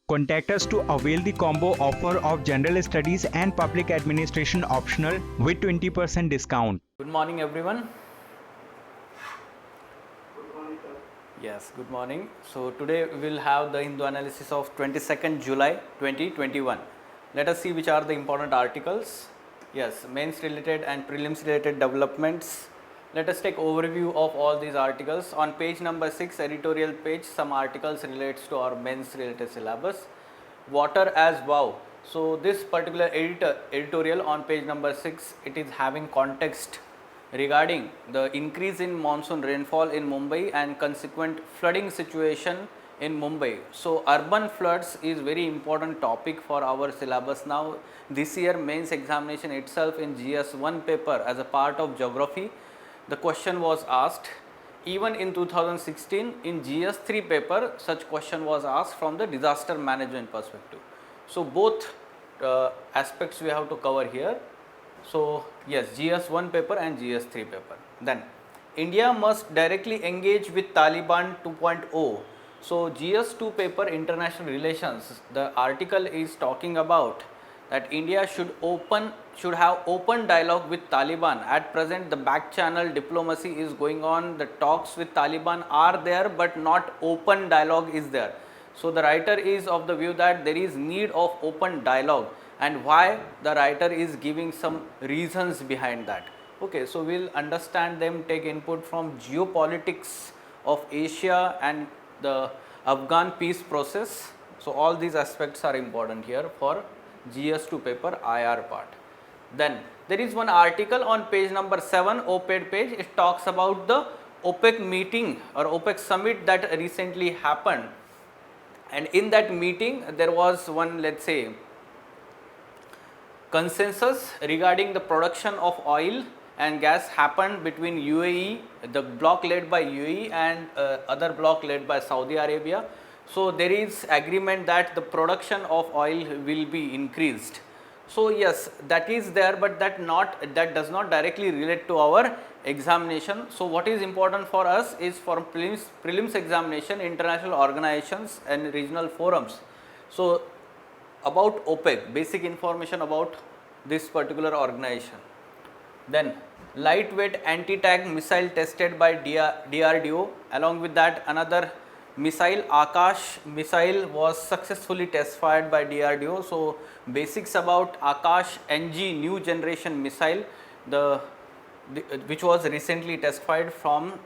Contact us to avail the combo offer of General Studies and Public Administration optional with 20% discount. Good morning, everyone. Yes, good morning. So today we will have the Hindu analysis of 22nd July 2021. Let us see which are the important articles. Yes, mains related and prelims related developments. Let us take overview of all these articles. On page number 6, editorial page, some articles relates to our mains related syllabus. Water as wow. So this particular editorial on page number 6, it is having context regarding the increase in monsoon rainfall in Mumbai and consequent flooding situation in Mumbai. So urban floods is very important topic for our syllabus now. This year mains examination itself in GS1 paper as a part of geography, the question was asked. Even in 2016 in GS3 paper such question was asked from the disaster management perspective. So both aspects we have to cover here. So yes, GS1 paper and GS3 paper. Then India must directly engage with Taliban 2.0. So GS2 paper international relations, the article is talking about that India should have open dialogue with Taliban. At present the back channel diplomacy is going on, the talks with Taliban are there but not open dialogue is there. So the writer is of the view that there is need of open dialogue, and why the writer is giving some reasons behind that. Okay, so we will understand them, take input from geopolitics of Asia and the Afghan peace process. So all these aspects are important here for GS2 paper IR part. Then there is one article on page number 7, op-ed page. It talks about the OPEC meeting or OPEC summit that recently happened, and in that meeting there was one, let's say, consensus regarding the production of oil and gas happened between UAE, the block led by UAE, and other block led by Saudi Arabia. So there is agreement that the production of oil will be increased. So yes, that is there, but that does not directly relate to our examination. So what is important for us is for prelims examination, international organizations and regional forums. So about OPEC, basic information about this particular organization. Then lightweight anti-tank missile tested by DRDO. Along with that, another missile, Akash missile, was successfully test fired by DRDO. So basics about Akash NG new generation missile, which was recently test fired from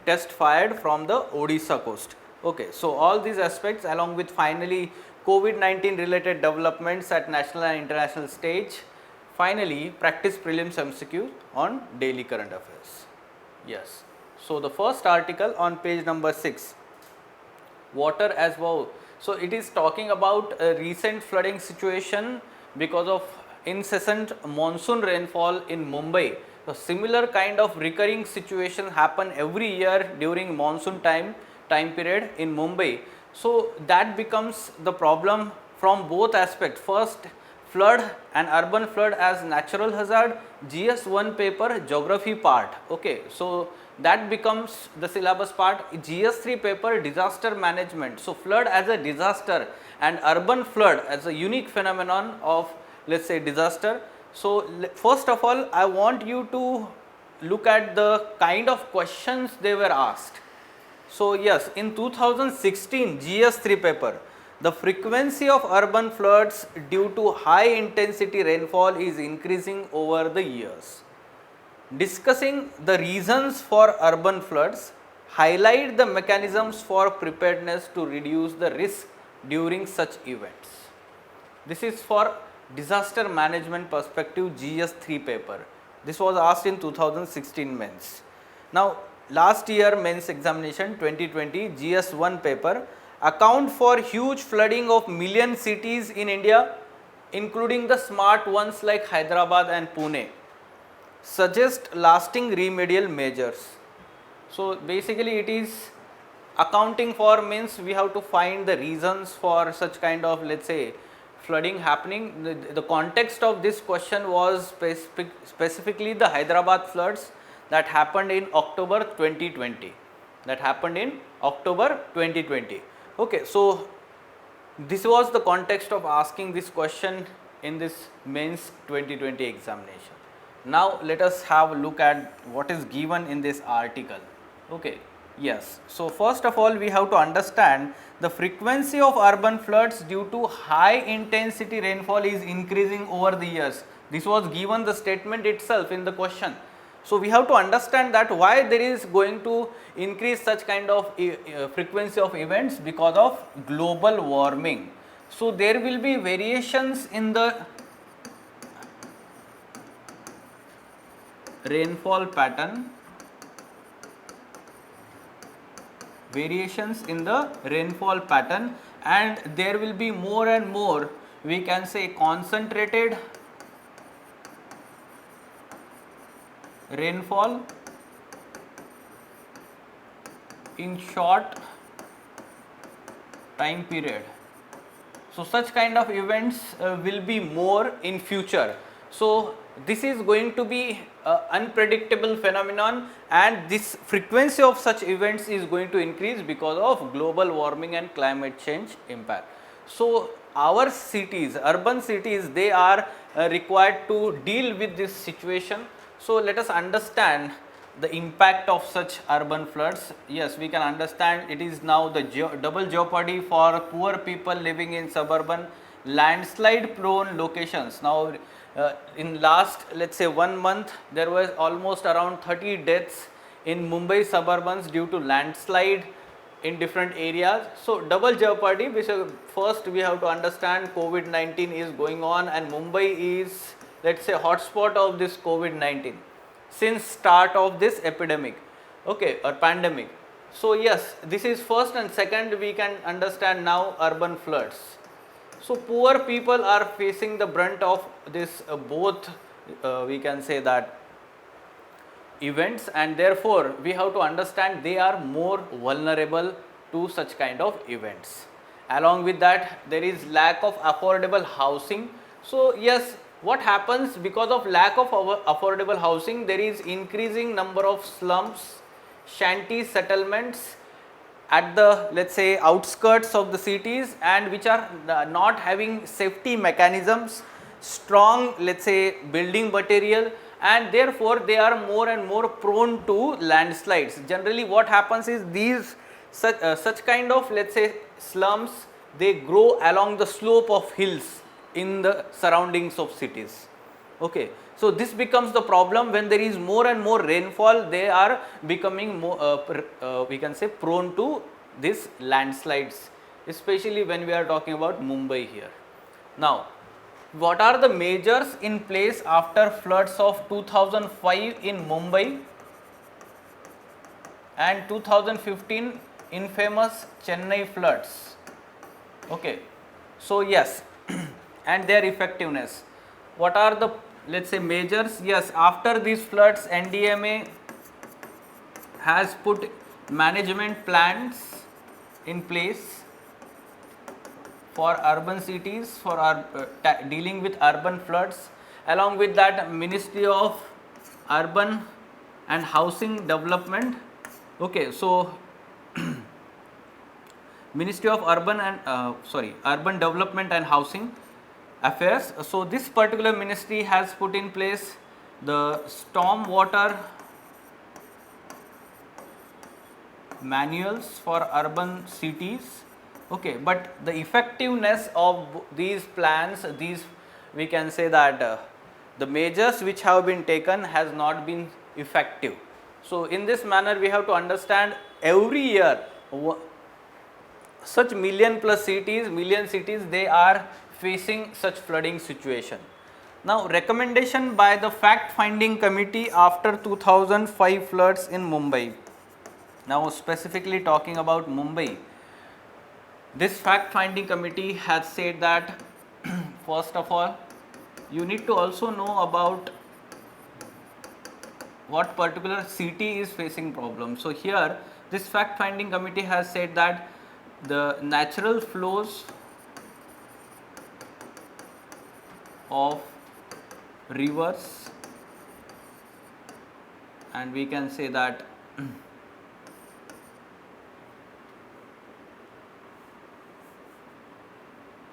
the Odisha coast. Okay, so all these aspects, along with finally COVID-19 related developments at national and international stage. Finally, practice prelims MCQ on daily current affairs. Yes. So the first article on page number 6, water as wow. So it is talking about a recent flooding situation because of incessant monsoon rainfall in Mumbai. So similar kind of recurring situation happen every year during monsoon time period in Mumbai. So that becomes the problem from both aspects. First, flood and urban flood as natural hazard, GS1 paper geography part. Okay, so that becomes the syllabus part. GS3 paper disaster management. So flood as a disaster and urban flood as a unique phenomenon of, let's say, disaster. So first of all, I want you to look at the kind of questions they were asked. So yes, in 2016 GS3 paper, the frequency of urban floods due to high intensity rainfall is increasing over the years. Discussing the reasons for urban floods, highlight the mechanisms for preparedness to reduce the risk during such events. This is for disaster management perspective GS3 paper. This was asked in 2016 mains. Now last year mains examination 2020 GS1 paper, account for huge flooding of million cities in India, including the smart ones like Hyderabad and Pune. Suggest lasting remedial measures. So basically it is accounting for, means we have to find the reasons for such kind of, let's say, flooding happening. The context of this question was specifically the Hyderabad floods that happened in October 2020. Okay, so This was the context of asking this question in this mains 2020 examination. Now let us have a look at what is given in this article. Okay, yes. So first of all, we have to understand the frequency of urban floods due to high intensity rainfall is increasing over the years. This was given the statement itself in the question. So we have to understand that why there is going to increase such kind of frequency of events because of global warming. So there will be variations in the rainfall pattern, and there will be more and more, we can say, concentrated rainfall in short time period. So such kind of events will be more in future. So this is going to be unpredictable phenomenon, and this frequency of such events is going to increase because of global warming and climate change impact. So our cities, urban cities, they are required to deal with this situation. So let us understand the impact of such urban floods. Yes, we can understand it is now the double jeopardy for poor people living in suburban landslide prone locations. Now in last, let's say, 1 month, there was almost around 30 deaths in Mumbai suburbans due to landslide in different areas. So double jeopardy, which first we have to understand COVID-19 is going on, and Mumbai is, let's say, hotspot of this COVID-19 since start of this epidemic, okay, or pandemic. So yes, this is first, and second we can understand now urban floods. So poor people are facing the brunt of this both we can say that events, and therefore we have to understand they are more vulnerable to such kind of events. Along with that, there is lack of affordable housing. So yes, what happens because of lack of affordable housing, there is increasing number of slums, shanty settlements at the, let's say, outskirts of the cities, and which are not having safety mechanisms, strong, let's say, building material, and therefore they are more and more prone to landslides. Generally what happens is these such kind of, let's say, slums, they grow along the slope of hills in the surroundings of cities. Okay, so this becomes the problem when there is more and more rainfall, they are becoming more we can say prone to these landslides, especially when we are talking about Mumbai here. Now what are the measures in place after floods of 2005 in Mumbai and 2015 infamous Chennai floods? Okay, so yes, and their effectiveness. What are the, let's say, measures? Yes, after these floods, NDMA has put management plans in place for urban cities for dealing with urban floods. Along with that, Ministry of Urban and Housing Development. Okay, so Ministry of Urban Development and Housing Affairs. So this particular ministry has put in place the stormwater manuals for urban cities. Okay, but the effectiveness of these plans, these, we can say that the measures which have been taken has not been effective. So in this manner we have to understand every year such million cities, they are facing such flooding situation. Now recommendation by the fact finding committee after 2005 floods in Mumbai. Now specifically talking about Mumbai, this fact finding committee has said that first of all, you need to also know about what particular city is facing problems. So here this fact finding committee has said that the natural flows of rivers, and we can say that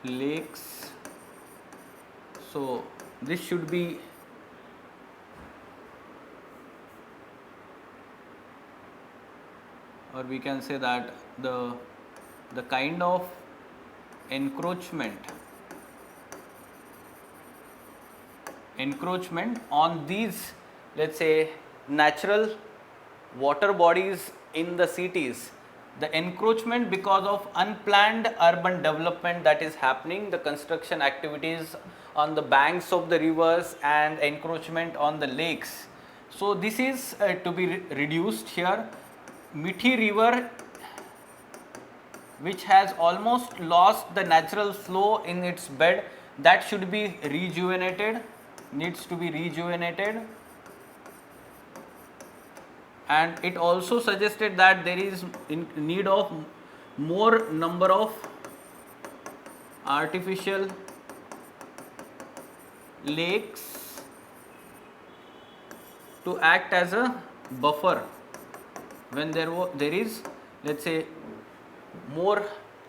lakes. So this should be or we can say that the kind of encroachment on these, let's say, natural water bodies in the cities, the encroachment because of unplanned urban development that is happening, the construction activities on the banks of the rivers and encroachment on the lakes. So this is to be reduced here. Mithi river, which has almost lost the natural flow in its bed, that should be rejuvenated, needs to be rejuvenated. And it also suggested that there is in need of more number of artificial lakes to act as a buffer when there is, let's say, more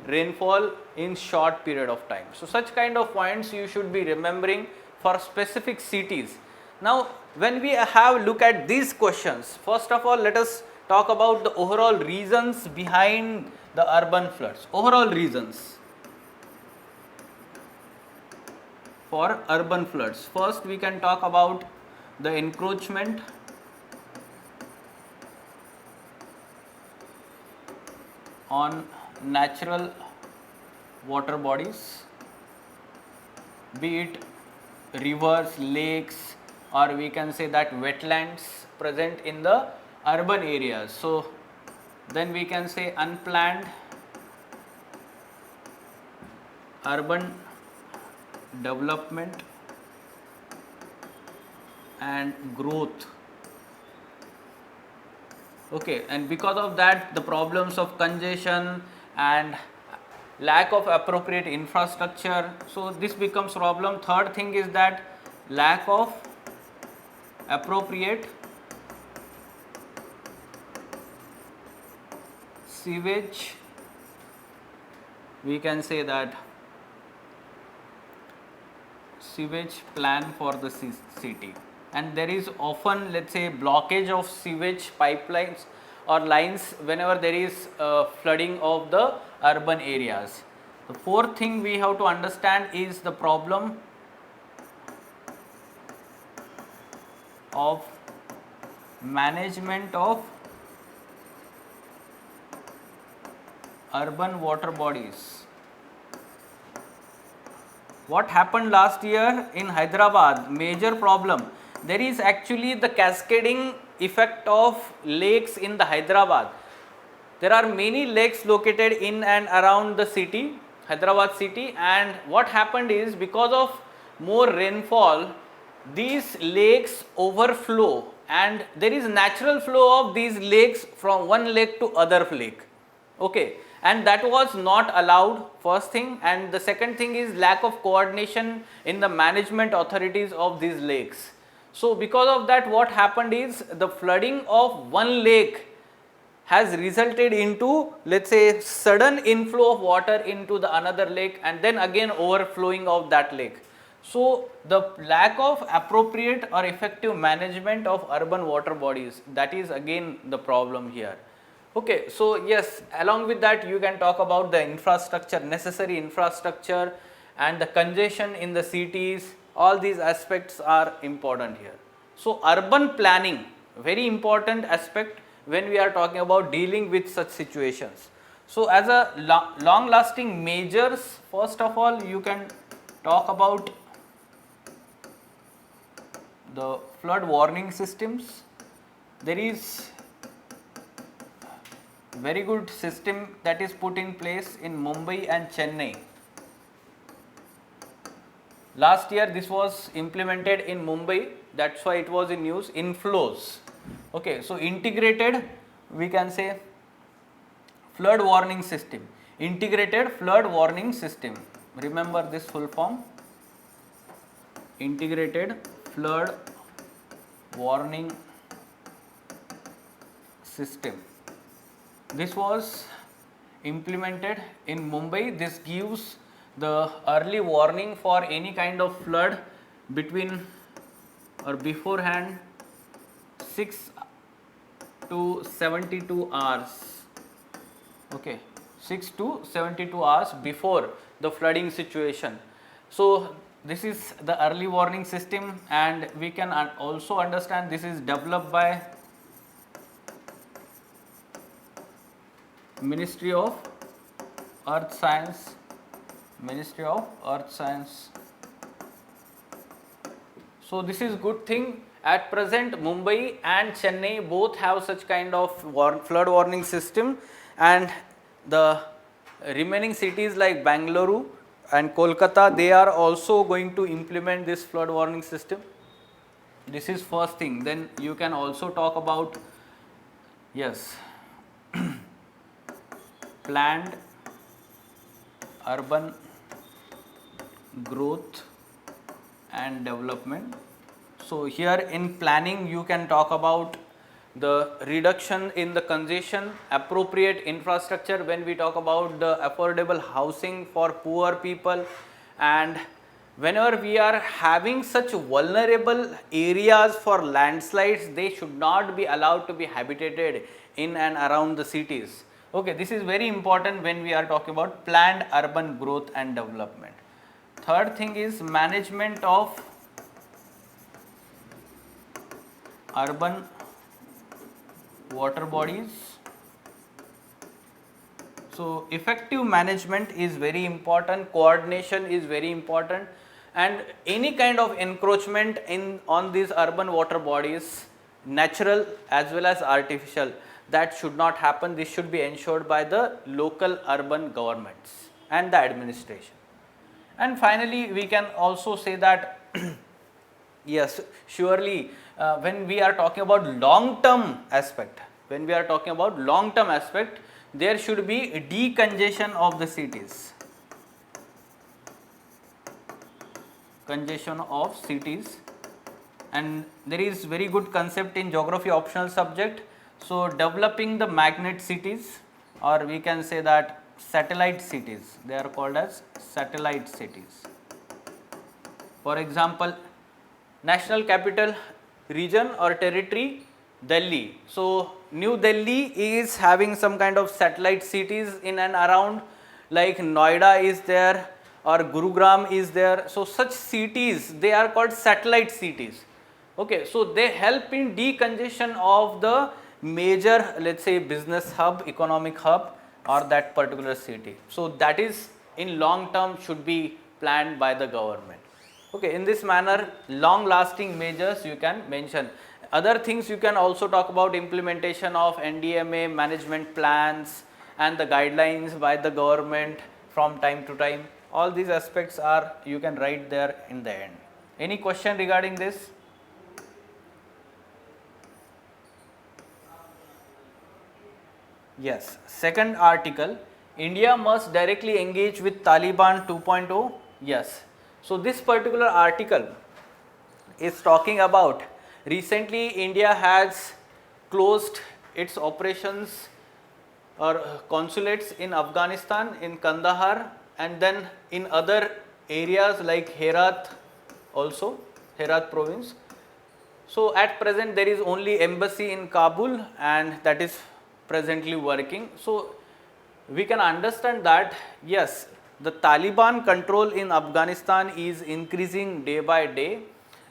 rainfall in short period of time. So such kind of points you should be remembering for specific cities. Now when we have look at these questions, first of all let us talk about the overall reasons behind the urban floods. Overall reasons for urban floods. First we can talk about the encroachment on natural water bodies, be it rivers, lakes, or we can say that wetlands present in the urban areas. So then we can say unplanned urban development and growth. Okay, and because of that the problems of congestion and lack of appropriate infrastructure, so this becomes problem. Third thing is that lack of appropriate sewage, we can say that sewage plan for the city, and there is often, let's say, blockage of sewage pipelines or lines whenever there is flooding of the urban areas. The fourth thing we have to understand is the problem of management of urban water bodies. What happened last year in Hyderabad, major problem, there is actually the cascading effect of lakes in the Hyderabad. There are many lakes located in and around the city, Hyderabad city, and what happened is because of more rainfall, these lakes overflow and there is natural flow of these lakes from one lake to other lake. Okay, and that was not allowed, first thing, and the second thing is lack of coordination in the management authorities of these lakes. So because of that, what happened is the flooding of one lake has resulted into, let's say, sudden inflow of water into the another lake and then again overflowing of that lake. So the lack of appropriate or effective management of urban water bodies, that is again the problem here. Okay, so yes, along with that you can talk about the infrastructure, necessary infrastructure and the congestion in the cities, all these aspects are important here. So urban planning, very important aspect when we are talking about dealing with such situations. So as a long lasting measures, first of all you can talk about the flood warning systems. There is very good system that is put in place in Mumbai and Chennai. Last year this was implemented in Mumbai, that's why it was in news, inflows. Okay, so integrated, we can say, flood warning system, integrated flood warning system. Remember this full form, integrated flood warning system. This was implemented in Mumbai. This gives the early warning for any kind of flood between or beforehand 6 to 72 hours. Okay, 6 to 72 hours before the flooding situation. So this is the early warning system, and we can also understand this is developed by Ministry of Earth Science, Ministry of Earth Science. So this is good thing. At present, Mumbai and Chennai both have such kind of flood warning system, and the remaining cities like Bangalore and Kolkata, they are also going to implement this flood warning system. This is first thing. Then you can also talk about, yes, planned urban growth and development. So here in planning you can talk about the reduction in the congestion, appropriate infrastructure when we talk about the affordable housing for poor people, and whenever we are having such vulnerable areas for landslides, they should not be allowed to be habitated in and around the cities. Okay, this is very important when we are talking about planned urban growth and development. Third thing is management of urban water bodies. So effective management is very important, coordination is very important, and any kind of encroachment on these urban water bodies, natural as well as artificial, that should not happen. This should be ensured by the local urban governments and the administration. And finally, we can also say that yes, surely when we are talking about long term aspect, there should be a decongestion of the cities. Congestion of cities, and there is very good concept in geography optional subject. So developing the magnet cities, or we can say that satellite cities, they are called as satellite cities. For example, national capital region or territory, Delhi. So New Delhi is having some kind of satellite cities in and around, like Noida is there or Gurugram is there. So such cities, they are called satellite cities. Okay, so they help in decongestion of the major, let's say, business hub, economic hub, or that particular city. So that is in long term should be planned by the government. Okay, in this manner, long lasting measures you can mention. Other things you can also talk about implementation of NDMA management plans and the guidelines by the government from time to time. All these aspects are, you can write there in the end. Any question regarding this? Yes, second article, India must directly engage with Taliban 2.0. Yes, so this particular article is talking about recently India has closed its operations or consulates in Afghanistan, in Kandahar, and then in other areas like Herat also, Herat province. So at present there is only embassy in Kabul, and that is presently working. So we can understand that yes, the Taliban control in Afghanistan is increasing day by day,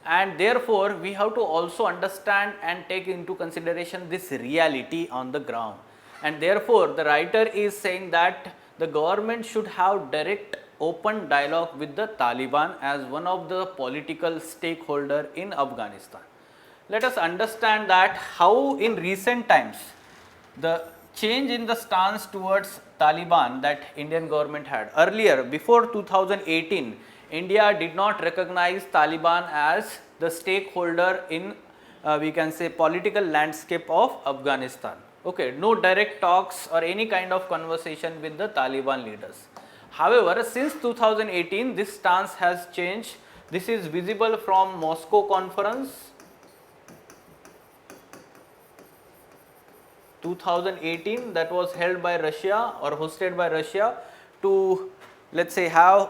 and therefore we have to also understand and take into consideration this reality on the ground. And therefore the writer is saying that the government should have direct open dialogue with the Taliban as one of the political stakeholder in Afghanistan. Let us understand that how in recent times the change in the stance towards Taliban that Indian government had. Earlier, before 2018, India did not recognize Taliban as the stakeholder in we can say political landscape of Afghanistan. Okay, no direct talks or any kind of conversation with the Taliban leaders. However, since 2018, this stance has changed. This is visible from Moscow Conference 2018 that was held by Russia or hosted by Russia to, let's say, have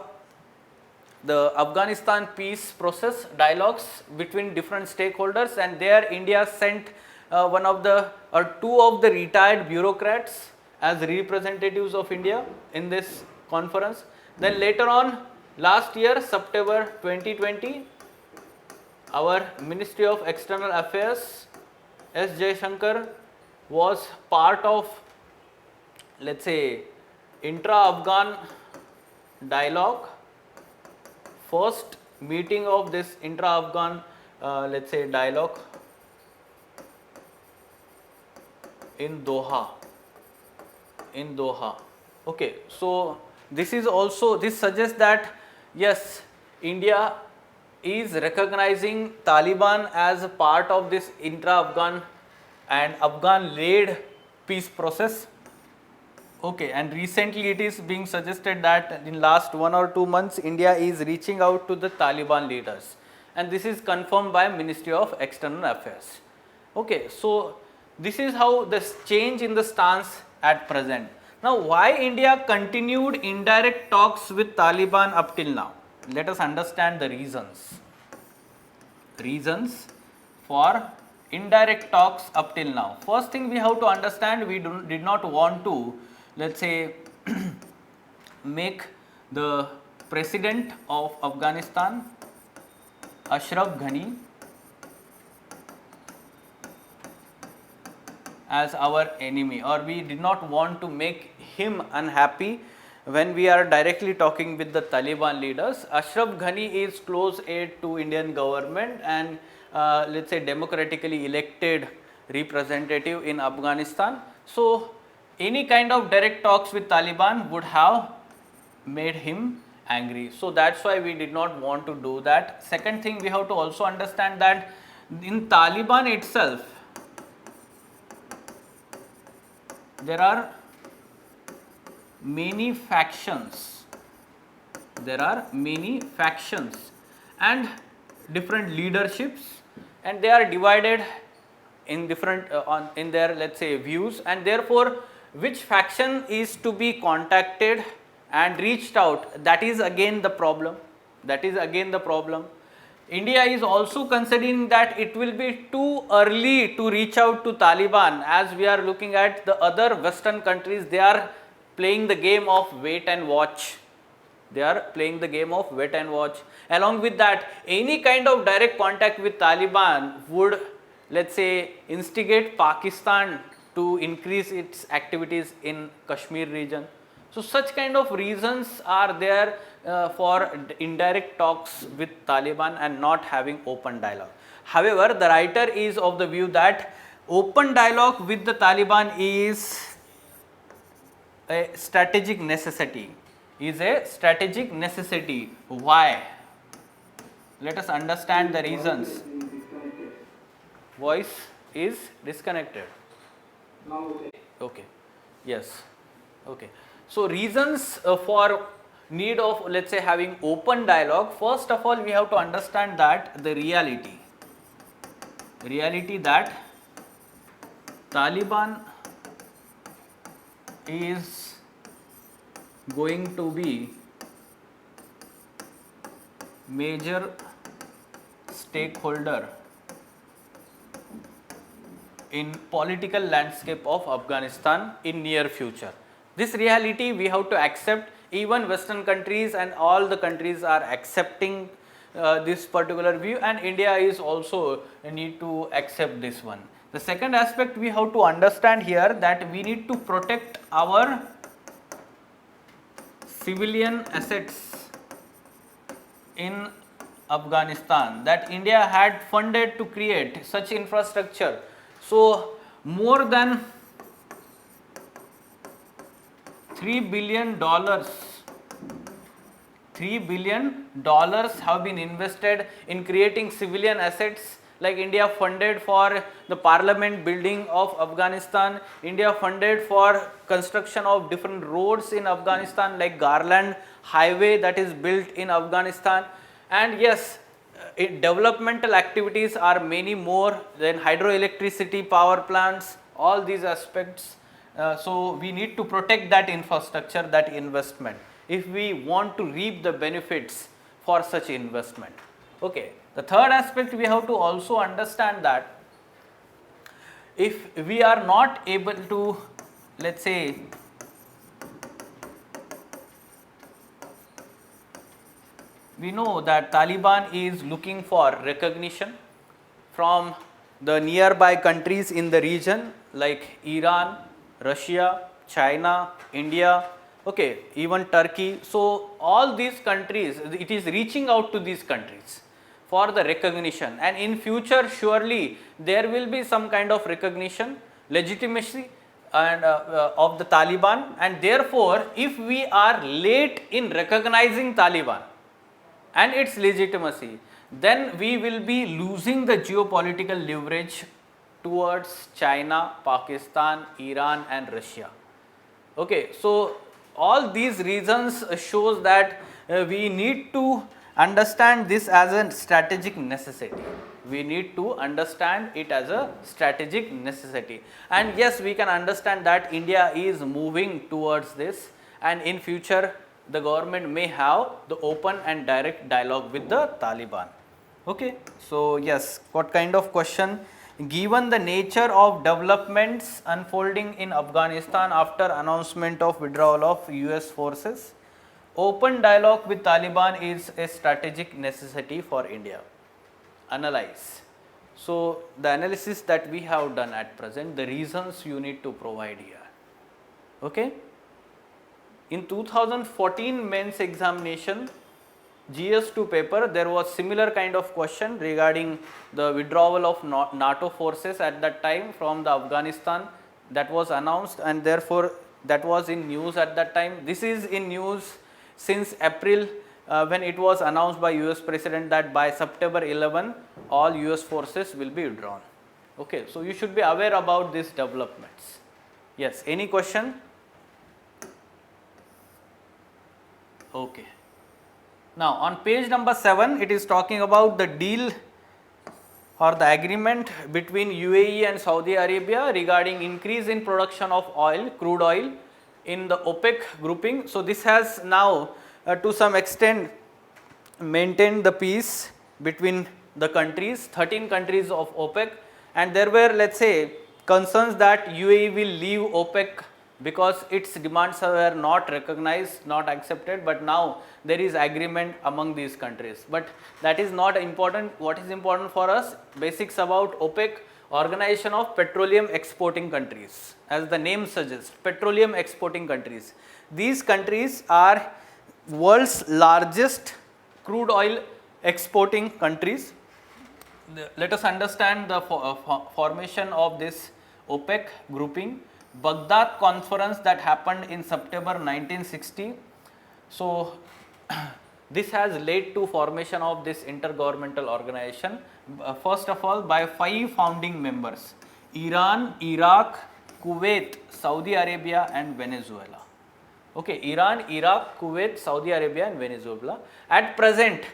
the Afghanistan peace process dialogues between different stakeholders, and there India sent one of the or two of the retired bureaucrats as representatives of India in this conference. Then later on, last year September 2020, our Ministry of External Affairs S. Jaishankar was part of, let's say, intra-Afghan dialogue, first meeting of this intra-Afghan let's say dialogue in Doha. Okay, so this is also, this suggests that yes, India is recognizing Taliban as a part of this intra-Afghan and Afghan-led peace process. Okay, and recently it is being suggested that in last 1 or 2 months India is reaching out to the Taliban leaders, and this is confirmed by Ministry of External Affairs. Okay, so this is how this change in the stance at present. Now, why India continued indirect talks with Taliban up till now? Let us understand the reasons. Reasons for indirect talks up till now. First thing we have to understand, we did not want to, let's say, make the president of Afghanistan, Ashraf Ghani, as our enemy, or we did not want to make him unhappy when we are directly talking with the Taliban leaders. Ashraf Ghani is close aide to Indian government and let's say democratically elected representative in Afghanistan. So any kind of direct talks with Taliban would have made him angry. So that's why we did not want to do that. Second thing, we have to also understand that in Taliban itself, there are many factions. There are many factions and different leaderships, and they are divided in different in their, let's say, views, and therefore which faction is to be contacted and reached out, that is again the problem. India is also considering that it will be too early to reach out to Taliban, as we are looking at the other Western countries. They are playing the game of wait and watch. Along with that, any kind of direct contact with Taliban would, let's say, instigate Pakistan to increase its activities in Kashmir region. So such kind of reasons are there for indirect talks with Taliban and not having open dialogue. However, the writer is of the view that open dialogue with the Taliban is a strategic necessity. Why? Let us understand the reasons. Voice is disconnected. Okay. Yes. Okay. So reasons for need of, let's say, having open dialogue. First of all, we have to understand that the reality that Taliban is going to be major stakeholder in political landscape of Afghanistan in near future. This reality we have to accept. Even Western countries and all the countries are accepting this particular view, and India is also need to accept this one. The second aspect we have to understand here, that we need to protect our civilian assets in Afghanistan, that India had funded to create such infrastructure. So more than $3 billion have been invested in creating civilian assets. Like India funded for the parliament building of Afghanistan, India funded for construction of different roads in Afghanistan, like Garland Highway that is built in Afghanistan. And yes, developmental activities are many more than hydroelectricity power plants, all these aspects. So we need to protect that infrastructure, that investment, if we want to reap the benefits for such investment. Okay. The third aspect we have to also understand that if we are not able to, let's say, we know that Taliban is looking for recognition from the nearby countries in the region like Iran, Russia, China, India, okay, even Turkey. So all these countries, it is reaching out to these countries for the recognition, and in future surely there will be some kind of recognition, legitimacy and of the Taliban, and therefore if we are late in recognizing Taliban and its legitimacy, then we will be losing the geopolitical leverage towards China, Pakistan, Iran and Russia. Okay, so all these reasons shows that we need to understand this as a strategic necessity. We need to understand it as a strategic necessity. And yes, we can understand that India is moving towards this, and in future the government may have the open and direct dialogue with the Taliban. Okay, so yes, what kind of question? Given the nature of developments unfolding in Afghanistan after announcement of withdrawal of US forces, open dialogue with Taliban is a strategic necessity for India. Analyze. So the analysis that we have done at present, the reasons you need to provide here. Okay. In 2014 mains examination GS2 paper, there was similar kind of question regarding the withdrawal of NATO forces at that time from the Afghanistan, that was announced, and therefore that was in news at that time. This is in news since April when it was announced by US President that by September 11 all US forces will be withdrawn. Okay, so you should be aware about these developments. Yes, any question? Okay. Now on page number 7, it is talking about the deal or the agreement between UAE and Saudi Arabia regarding increase in production of oil, crude oil in the OPEC grouping. So this has now to some extent maintained the peace between the countries, 13 countries of OPEC, and there were, let's say, concerns that UAE will leave OPEC because its demands were not recognized, not accepted, but now there is agreement among these countries. But that is not important. What is important for us? Basics about OPEC, Organization of Petroleum Exporting Countries. As the name suggests, petroleum exporting countries. These countries are world's largest crude oil exporting countries. Let us understand the formation of this OPEC grouping. Baghdad conference that happened in September 1960. So this has led to formation of this intergovernmental organization. First of all, by 5 founding members: Iran, Iraq, Kuwait, Saudi Arabia and Venezuela. Okay, Iran, Iraq, Kuwait, Saudi Arabia and Venezuela. At present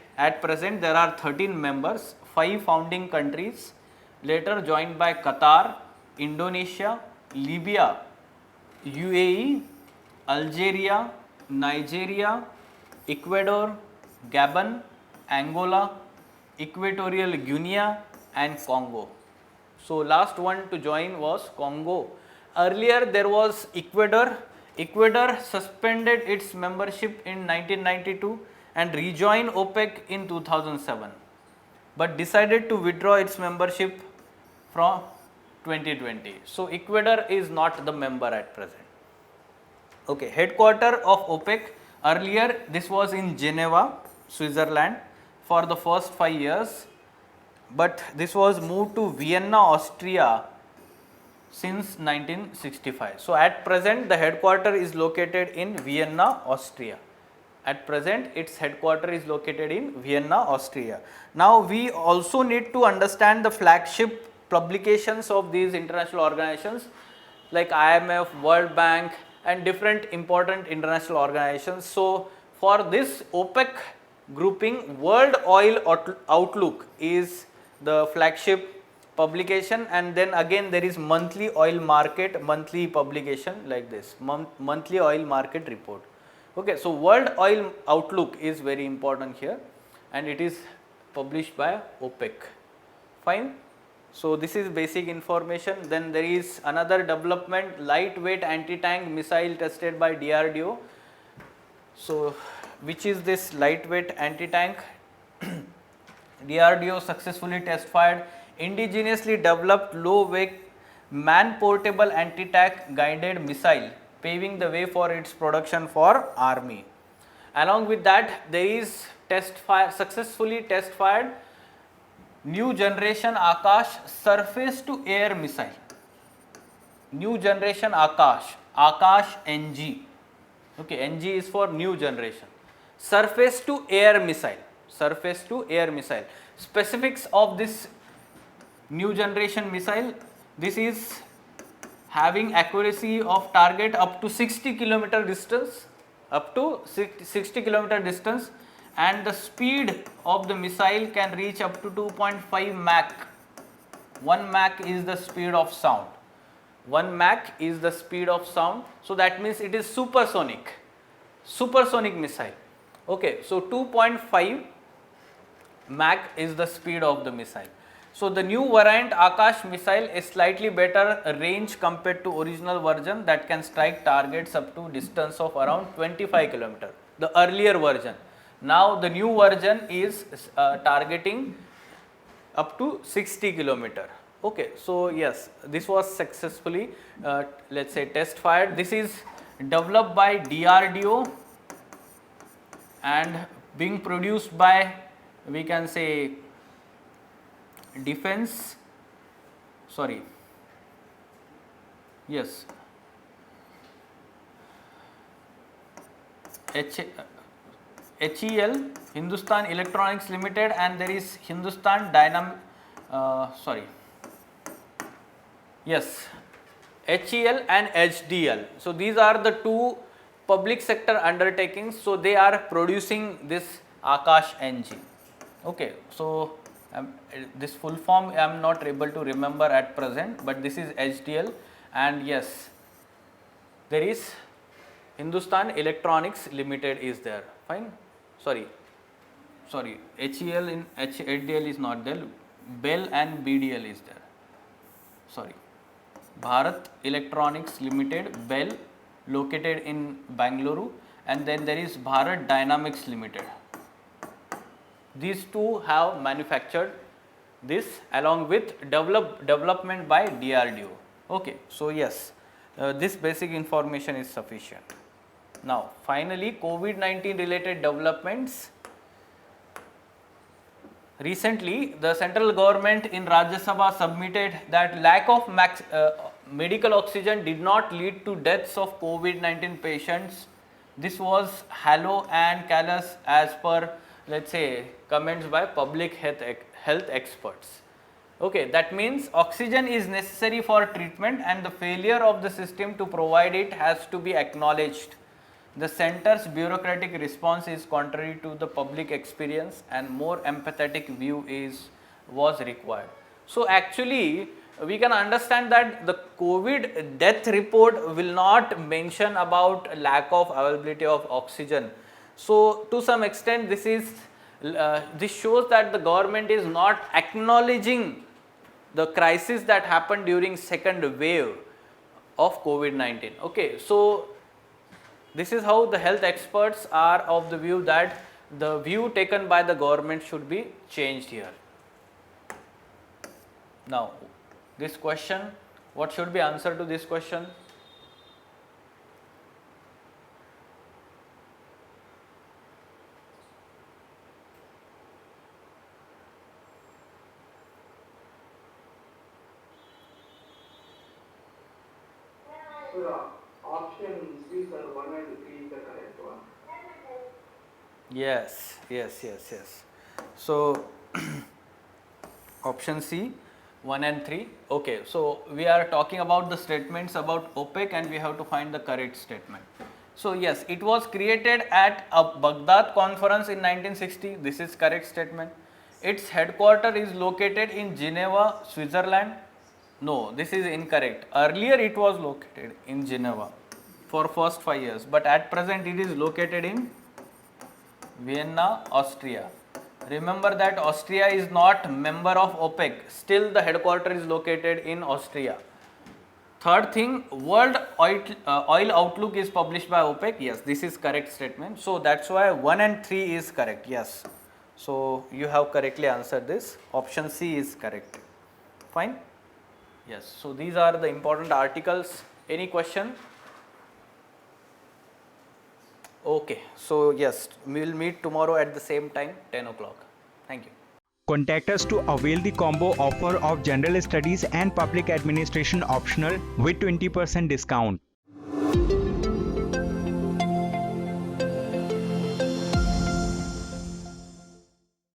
there are 13 members, 5 founding countries, later joined by Qatar, Indonesia, Libya, UAE, Algeria, Nigeria, Ecuador, Gabon, Angola, Equatorial Guinea and Congo. So last one to join was Congo. Earlier there was Ecuador. Ecuador suspended its membership in 1992 and rejoined OPEC in 2007, but decided to withdraw its membership from 2020. So Ecuador is not the member at present. Okay, headquarter of OPEC, earlier this was in Geneva, Switzerland for the first 5 years, but this was moved to Vienna, Austria since 1965. So at present the headquarter is located in Vienna, Austria. At present its headquarter is located in Vienna, Austria. Now we also need to understand the flagship publications of these international organizations like IMF, World Bank and different important international organizations. So for this OPEC grouping, World Oil Outlook is the flagship publication, and then again there is monthly oil market, monthly publication like this, monthly oil market report. Okay, so World Oil Outlook is very important here. and it is published by OPEC. Fine. So this is basic information. Then there is another development, lightweight anti-tank missile tested by DRDO. So which is this lightweight anti-tank? DRDO successfully test fired indigenously developed low weight man portable anti-tank guided missile, paving the way for its production for army. Along with that, there is successfully test fired new generation Akash surface to air missile. New generation Akash NG. Okay, NG is for new generation. Surface to air missile. Surface to air missile. Specifics of this new generation missile: this is having accuracy of target up to 60 kilometer distance, and the speed of the missile can reach up to 2.5 Mach. 1 Mach is the speed of sound. 1 Mach is the speed of sound. So that means it is supersonic missile. Okay, so 2.5 Mach is the speed of the missile. So the new variant Akash missile is slightly better range compared to original version that can strike targets up to distance of around 25 km. The earlier version. Now the new version is targeting up to 60 km. Okay, so yes, this was successfully let's say test fired. This is developed by DRDO and being produced by, we can say, HEL, Hindustan Electronics Limited, and there is Hindustan HEL and HDL. So these are the two public sector undertakings. So they are producing this Akash NG. Okay, so this full form I am not able to remember at present, but this is HDL, and yes, there is Hindustan Electronics Limited is there. Fine. Sorry, HEL in HDL is not there. BEL and BDL is there. Sorry, Bharat Electronics Limited, BEL, located in Bangalore, and then there is Bharat Dynamics Limited. These two have manufactured this along with development by DRDO. Okay, so yes, this basic information is sufficient. Now finally, COVID-19 related developments. Recently, the central government in Rajya Sabha submitted that lack of medical oxygen did not lead to deaths of COVID-19 patients. This was hollow and callous as per, let's say, comments by public health experts. Okay, that means oxygen is necessary for treatment and the failure of the system to provide it has to be acknowledged. The center's bureaucratic response is contrary to the public experience and more empathetic view was required. So actually, we can understand that the COVID death report will not mention about lack of availability of oxygen. So to some extent, this shows that the government is not acknowledging the crisis that happened during second wave of COVID-19. Okay, so this is how the health experts are of the view that the view taken by the government should be changed here. Now, this question, what should be answer to this question? Option C, sir, 1 and 3 is the correct one. Yes. So option C, 1 and 3. Okay, so we are talking about the statements about OPEC and we have to find the correct statement. So yes, it was created at a Baghdad conference in 1960. This is correct statement. Its headquarters is located in Geneva, Switzerland. No, this is incorrect. Earlier it was located in Geneva for first 5 years, but at present it is located in Vienna, Austria. Remember that Austria is not member of OPEC. Still the headquarters is located in Austria. Third thing, World Oil Outlook is published by OPEC. Yes, this is correct statement. So that's why 1 and 3 is correct. Yes. So you have correctly answered this. Option C is correct. Fine. Yes. So these are the important articles. Any question? Okay. So yes, we will meet tomorrow at the same time, 10 o'clock. Thank you. Contact us to avail the combo offer of General Studies and Public Administration optional with 20% discount.